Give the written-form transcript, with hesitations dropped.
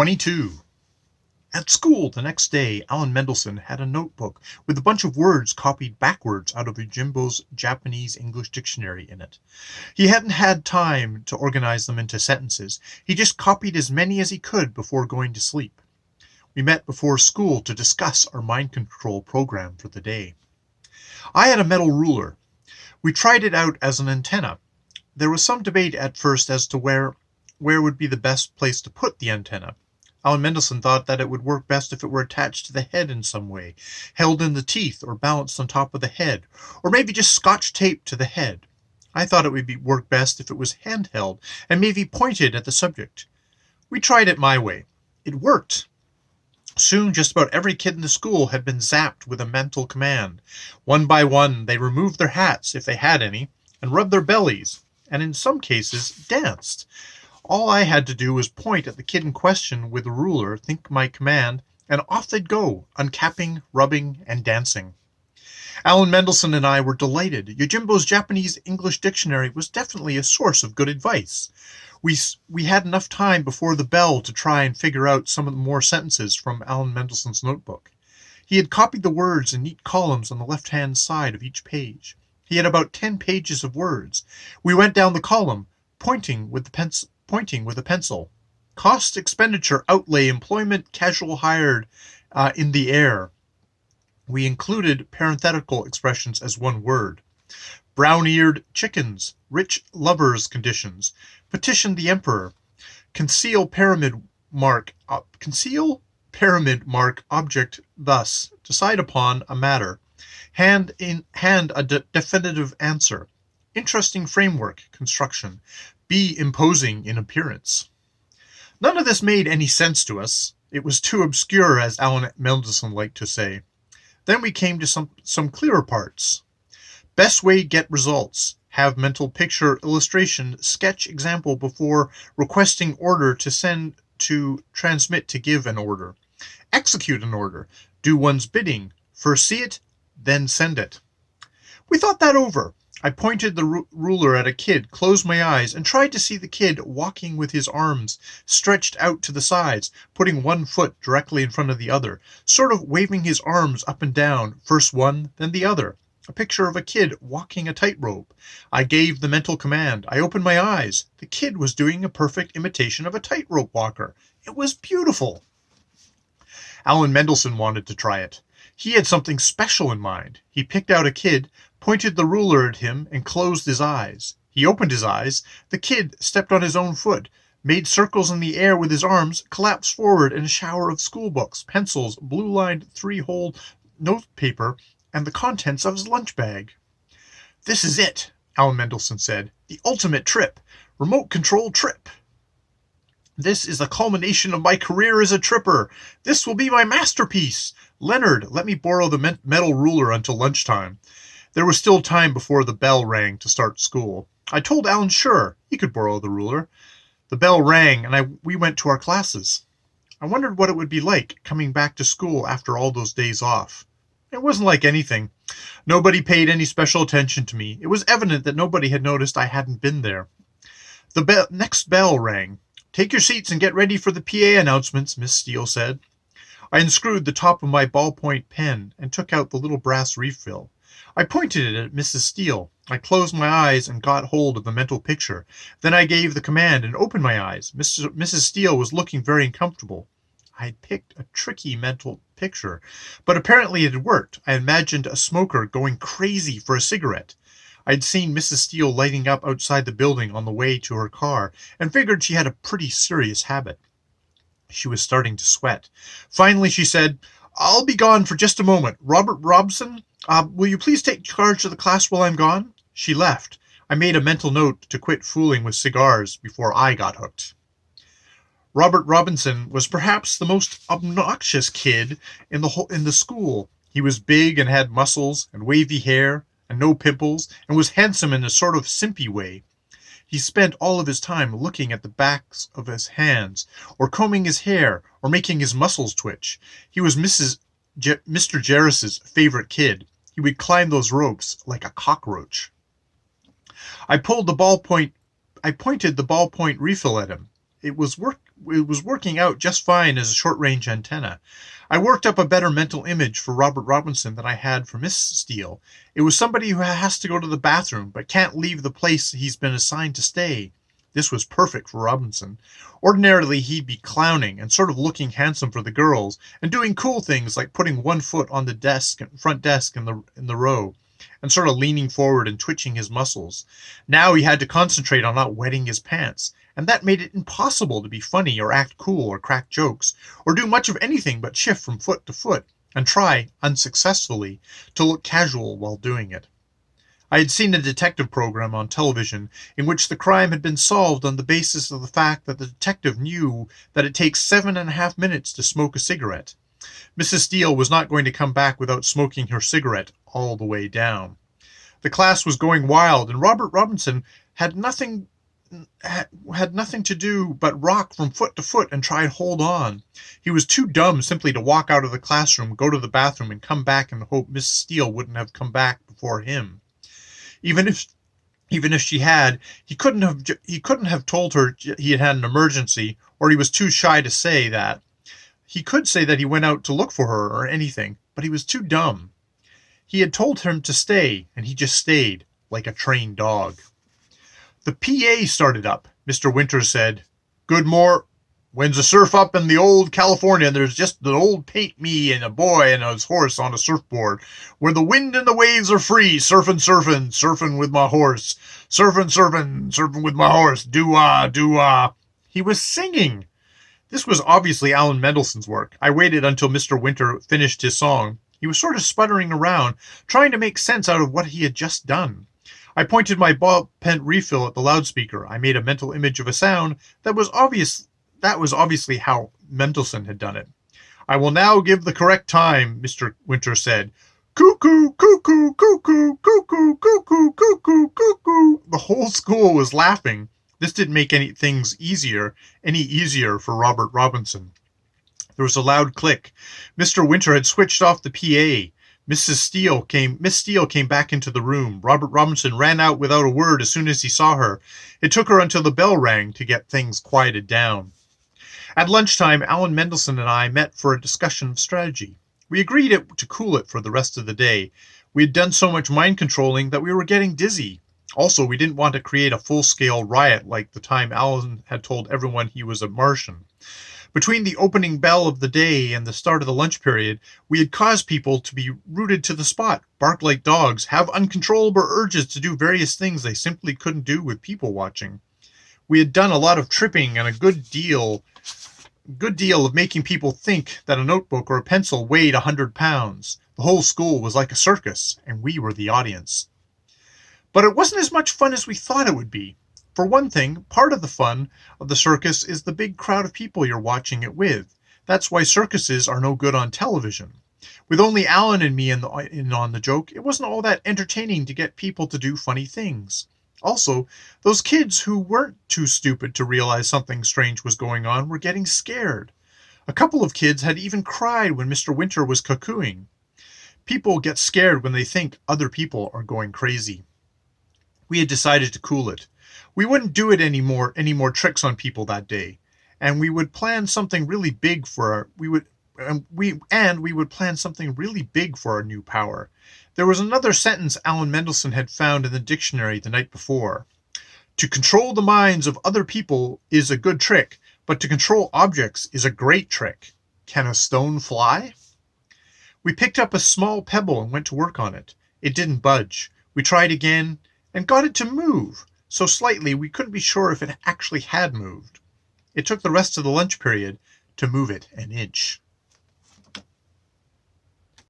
22. At school the next day, Aln Mndlshn had a notebook with a bunch of words copied backwards out of Yojimbo's Japanese-English dictionary in it. He hadn't had time to organize them into sentences. He just copied as many as he could before going to sleep. We met before school to discuss our mind control program for the day. I had a metal ruler. We tried it out as an antenna. There was some debate at first as to where would be the best place to put the antenna. Aln Mndlshn thought that it would work best if it were attached to the head in some way, held in the teeth or balanced on top of the head, or maybe just scotch taped to the head. I thought it would work best if it was handheld and maybe pointed at the subject. We tried it my way. It worked. Soon just about every kid in the school had been zapped with a mental command. One by one they removed their hats, if they had any, and rubbed their bellies, and in some cases danced. All I had to do was point at the kid in question with a ruler, think my command, and off they'd go, uncapping, rubbing, and dancing. Aln Mndlshn and I were delighted. Yojimbo's Japanese-English dictionary was definitely a source of good advice. We had enough time before the bell to try and figure out some of the more sentences from Aln Mndlshn's notebook. He had copied the words in neat columns on the left-hand side of each page. He had about 10 pages of words. We went down the column, pointing with a pencil. Cost, expenditure, outlay, employment, casual hired, in the air. We included parenthetical expressions as one word. Brown-eared chickens, rich lovers' conditions, petition the emperor, conceal pyramid mark object thus, decide upon a matter, hand a definitive answer, interesting framework, construction, be imposing in appearance. None of this made any sense to us. It was too obscure, as Aln Mndlshn liked to say. Then we came to some clearer parts. Best way get results. Have mental picture, illustration, sketch example before requesting order to send to transmit to give an order. Execute an order. Do one's bidding. First see it, then send it. We thought that over. I pointed the ruler at a kid, closed my eyes, and tried to see the kid walking with his arms stretched out to the sides, putting one foot directly in front of the other, sort of waving his arms up and down, first one, then the other. A picture of a kid walking a tightrope. I gave the mental command. I opened my eyes. The kid was doing a perfect imitation of a tightrope walker. It was beautiful. Aln Mndlshn wanted to try it. He had something special in mind. He picked out a kid, pointed the ruler at him, and closed his eyes. He opened his eyes. The kid stepped on his own foot, made circles in the air with his arms, collapsed forward in a shower of school books, pencils, blue-lined 3-hole notepaper, and the contents of his lunch bag. This is it, Aln Mndlshn said. The ultimate trip. Remote control trip. This is the culmination of my career as a tripper. This will be my masterpiece. Leonard, let me borrow the metal ruler until lunchtime. There was still time before the bell rang to start school. I told Alan sure, he could borrow the ruler. The bell rang, and we went to our classes. I wondered what it would be like coming back to school after all those days off. It wasn't like anything. Nobody paid any special attention to me. It was evident that nobody had noticed I hadn't been there. The next bell rang. Take your seats and get ready for the PA announcements, Miss Steele said. I unscrewed the top of my ballpoint pen and took out the little brass refill. I pointed it at Mrs. Steele. I closed my eyes and got hold of the mental picture. Then I gave the command and opened my eyes. Mrs. Steele was looking very uncomfortable. I had picked a tricky mental picture, but apparently it had worked. I imagined a smoker going crazy for a cigarette. I had seen Mrs. Steele lighting up outside the building on the way to her car, and figured she had a pretty serious habit. She was starting to sweat. Finally she said, I'll be gone for just a moment. Robert Robson, will you please take charge of the class while I'm gone? She left. I made a mental note to quit fooling with cigars before I got hooked. Robert Robinson was perhaps the most obnoxious kid in the school. He was big and had muscles and wavy hair and no pimples and was handsome in a sort of simpy way. He spent all of his time looking at the backs of his hands, or combing his hair, or making his muscles twitch. He was Mr. Jarris's favorite kid. He would climb those ropes like a cockroach. I pointed the ballpoint refill at him. it was working out just fine as a short-range antenna. I worked up a better mental image for Robert Robinson than I had for Miss Steele. It was somebody who has to go to the bathroom but can't leave the place he's been assigned to stay. This was perfect for Robinson. Ordinarily, he'd be clowning and sort of looking handsome for the girls and doing cool things like putting one foot on the front desk in the row, and sort of leaning forward and twitching his muscles. Now he had to concentrate on not wetting his pants, and that made it impossible to be funny or act cool or crack jokes, or do much of anything but shift from foot to foot, and try, unsuccessfully, to look casual while doing it. I had seen a detective program on television in which the crime had been solved on the basis of the fact that the detective knew that it takes 7.5 minutes to smoke a cigarette. Mrs. Steele was not going to come back without smoking her cigarette all the way down. The class was going wild, and Robert Robinson had nothing to do but rock from foot to foot and try and hold on. He was too dumb simply to walk out of the classroom, go to the bathroom, and come back and hope Miss Steele wouldn't have come back before him. Even if she had, he couldn't have told her he had an emergency, or he was too shy to say that. He could say that he went out to look for her or anything, but he was too dumb. He had told him to stay, and he just stayed, like a trained dog. The PA started up. Mr. Winters said, "When's the surf up in the old California, there's just the old paint me and a boy and his horse on a surfboard, where the wind and the waves are free, surfing with my horse, surfing with my horse, do-ah. He was singing. This was obviously Aln Mndlshn's work. I waited until Mr. Winter finished his song. He was sort of sputtering around, trying to make sense out of what he had just done. I pointed my ball-pen refill at the loudspeaker. I made a mental image of a sound that was obviously how Mndlshn had done it. "I will now give the correct time," Mr. Winter said. "Cuckoo, cuckoo, cuckoo, cuckoo, cuckoo, cuckoo, cuckoo." The whole school was laughing. This didn't make any easier for Robert Robinson. There was a loud click. Mr. Winter had switched off the PA. Miss Steele came back into the room. Robert Robinson ran out without a word as soon as he saw her. It took her until the bell rang to get things quieted down. At lunchtime, Aln Mndlshn and I met for a discussion of strategy. We agreed to cool it for the rest of the day. We had done so much mind controlling that we were getting dizzy. Also, we didn't want to create a full-scale riot like the time Aln had told everyone he was a Martian. Between the opening bell of the day and the start of the lunch period, we had caused people to be rooted to the spot, bark like dogs, have uncontrollable urges to do various things they simply couldn't do with people watching. We had done a lot of tripping and a good deal of making people think that a notebook or a pencil weighed 100 pounds. The whole school was like a circus, and we were the audience. But it wasn't as much fun as we thought it would be. For one thing, part of the fun of the circus is the big crowd of people you're watching it with. That's why circuses are no good on television. With only Alan and me in on the joke, it wasn't all that entertaining to get people to do funny things. Also, those kids who weren't too stupid to realize something strange was going on were getting scared. A couple of kids had even cried when Mr. Winter was cuckooing. People get scared when they think other people are going crazy. We had decided to cool it. We wouldn't do it any more tricks on people that day, and we would plan something really big for our new power. There was another sentence Aln Mndlshn had found in the dictionary the night before. To control the minds of other people is a good trick, but to control objects is a great trick. Can a stone fly? We picked up a small pebble and went to work on it. It didn't budge. We tried again and got it to move, so slightly we couldn't be sure if it actually had moved. It took the rest of the lunch period to move it an inch.